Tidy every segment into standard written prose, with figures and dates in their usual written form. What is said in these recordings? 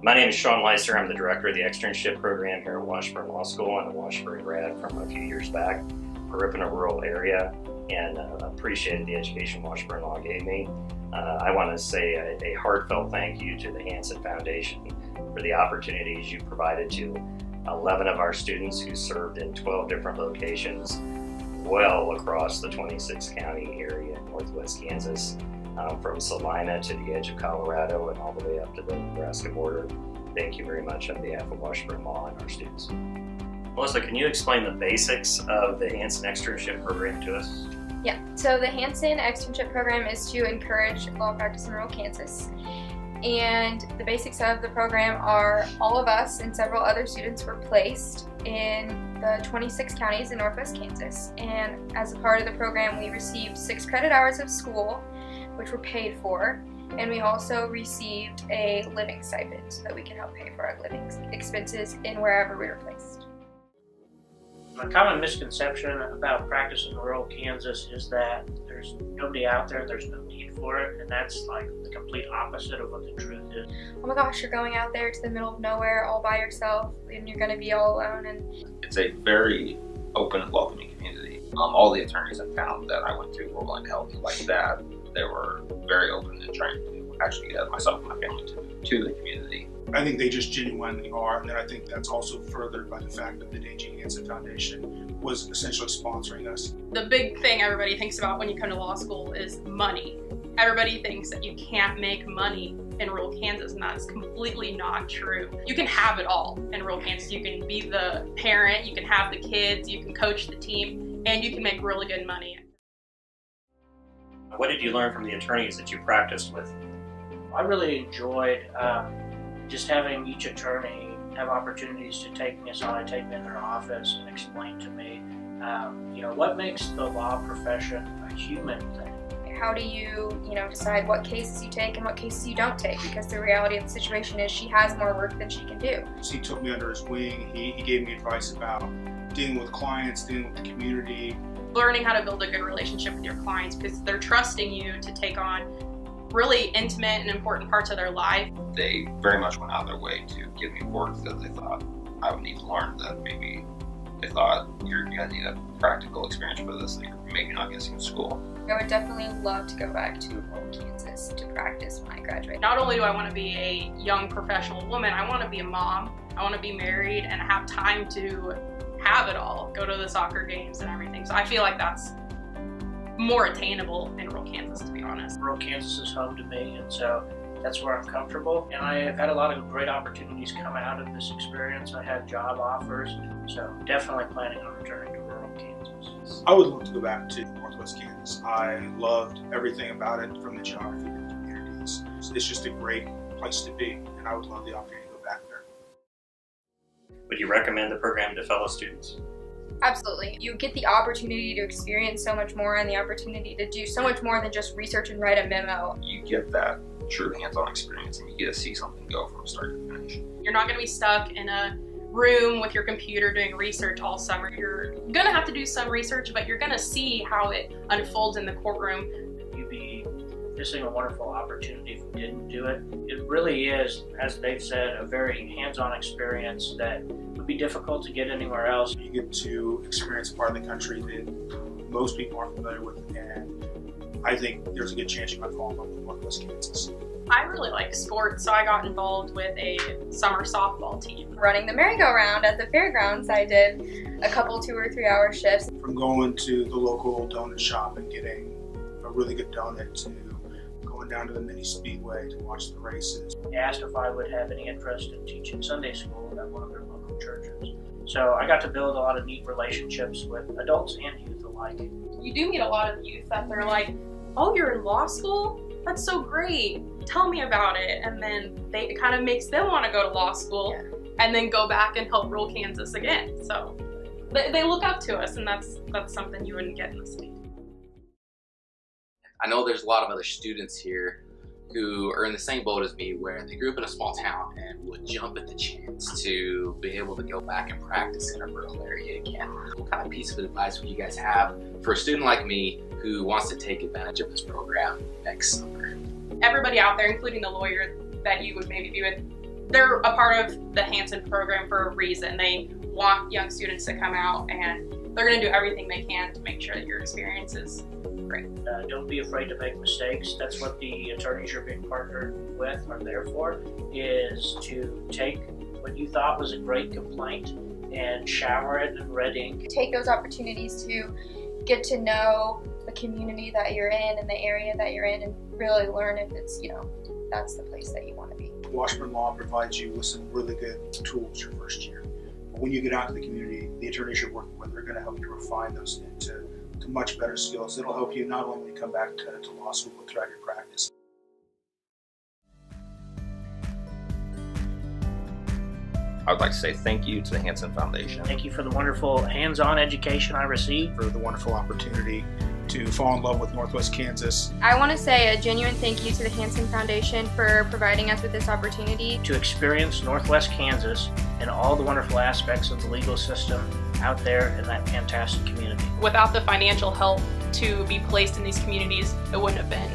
My name is Sean Leiser. I'm the director of the externship program here at Washburn Law School. I'm a Washburn grad from a few years back. Grew up in a rural area and appreciated the education Washburn Law gave me. I want to say a heartfelt thank you to the Hansen Foundation for the opportunities you provided to 11 of our students who served in 12 different locations well across the 26 county area in northwest Kansas. From Salina to the edge of Colorado and all the way up to the Nebraska border. Thank you very much on behalf of Washburn Law and our students. Melissa, can you explain the basics of the Hansen externship program to us? Yeah, so the Hansen externship program is to encourage law practice in rural Kansas. And the basics of the program are all of us and several other students were placed in the 26 counties in northwest Kansas. And as a part of the program, we received 6 credit hours of school, which were paid for, and we also received a living stipend so that we can help pay for our living expenses in wherever we were placed. A common misconception about practice in rural Kansas is that there's nobody out there, there's no need for it, and that's like the complete opposite of what the truth is. Oh my gosh, you're going out there to the middle of nowhere all by yourself, and you're going to be all alone. And it's a very open and welcoming community. All the attorneys I found that I went to were willing to help me like that. They were very open and trying to actually get myself and my family to the community. I think they just genuinely are, and then I think that's also furthered by the fact that the Dane G Hansen Foundation was essentially sponsoring us. The big thing everybody thinks about when you come to law school is money. Everybody thinks that you can't make money in rural Kansas, and that's completely not true. You can have it all in rural Kansas. You can be the parent, you can have the kids, you can coach the team, and you can make really good money. What did you learn from the attorneys that you practiced with? I really enjoyed just having each attorney have opportunities to take me aside, take me in their office and explain to me, what makes the law profession a human thing. How do you, decide what cases you take and what cases you don't take? Because the reality of the situation is she has more work than she can do. He took me under his wing. He gave me advice about dealing with clients, dealing with the community. Learning how to build a good relationship with your clients because they're trusting you to take on really intimate and important parts of their life. They very much went out of their way to give me work that they thought I would need to learn, that maybe they thought you're going to need a practical experience for this that you're maybe not getting in school. I would definitely love to go back to rural Kansas to practice when I graduate. Not only do I want to be a young professional woman, I want to be a mom. I want to be married and have time to have it all, go to the soccer games and everything. So I feel like that's more attainable in rural Kansas, to be honest. Rural Kansas is home to me, and so that's where I'm comfortable. And I have had a lot of great opportunities come out of this experience. I had job offers, so definitely planning on returning to rural Kansas. I would love to go back to northwest Kansas. I loved everything about it, from the geography to the communities. It's just a great place to be, and I would love the opportunity to go back there. Would you recommend the program to fellow students? Absolutely. You get the opportunity to experience so much more and the opportunity to do so much more than just research and write a memo. You get that true hands-on experience and you get to see something go from start to finish. You're not going to be stuck in a room with your computer doing research all summer. You're going to have to do some research, but you're going to see how it unfolds in the courtroom. You'd be missing a wonderful opportunity if you didn't do it. It really is, as they've said, a very hands-on experience that would be difficult to get anywhere else. You get to experience a part of the country that most people aren't familiar with, and I think there's a good chance you might fall in love with northwest Kansas. I really like sports, so I got involved with a summer softball team. Running the merry-go-round at the fairgrounds, I did a couple 2 or 3 hour shifts. From going to the local donut shop and getting a really good donut to going down to the mini speedway to watch the races. They asked if I would have any interest in teaching Sunday school at one of their local churches. So I got to build a lot of neat relationships with adults and youth alike. You do meet a lot of youth that they're like, oh, you're in law school? That's so great. Tell me about it. And then it kind of makes them want to go to law school and then go back and help rural Kansas again. So they look up to us, and that's something you wouldn't get in the state. I know there's a lot of other students here who are in the same boat as me, where they grew up in a small town and would jump at the chance to be able to go back and practice in a rural area again. What kind of piece of advice would you guys have for a student like me who wants to take advantage of this program next summer? Everybody out there, including the lawyer that you would maybe be with, they're a part of the Hansen program for a reason. They want young students to come out, and they're going to do everything they can to make sure that your experience is great. Don't be afraid to make mistakes. That's what the attorneys you're being partnered with are there for, is to take what you thought was a great complaint and shower it in red ink. Take those opportunities to get to know the community that you're in and the area that you're in, and really learn if it's, that's the place that you want to be. Washburn Law provides you with some really good tools your first year. But when you get out to the community, the attorneys you're working with are going to help you refine those into much better skills. It'll help you not only when you come back to law school, but throughout your practice. I would like to say thank you to the Hansen Foundation. Thank you for the wonderful hands-on education I received. For the wonderful opportunity to fall in love with Northwest Kansas. I want to say a genuine thank you to the Hansen Foundation for providing us with this opportunity. To experience Northwest Kansas and all the wonderful aspects of the legal system out there in that fantastic community. Without the financial help to be placed in these communities, it wouldn't have been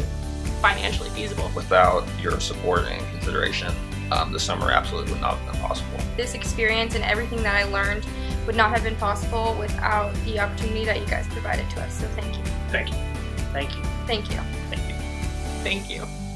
financially feasible. Without your support and consideration, the summer absolutely would not have been possible. This experience and everything that I learned would not have been possible without the opportunity that you guys provided to us. So thank you. Thank you. Thank you. Thank you. Thank you. Thank you.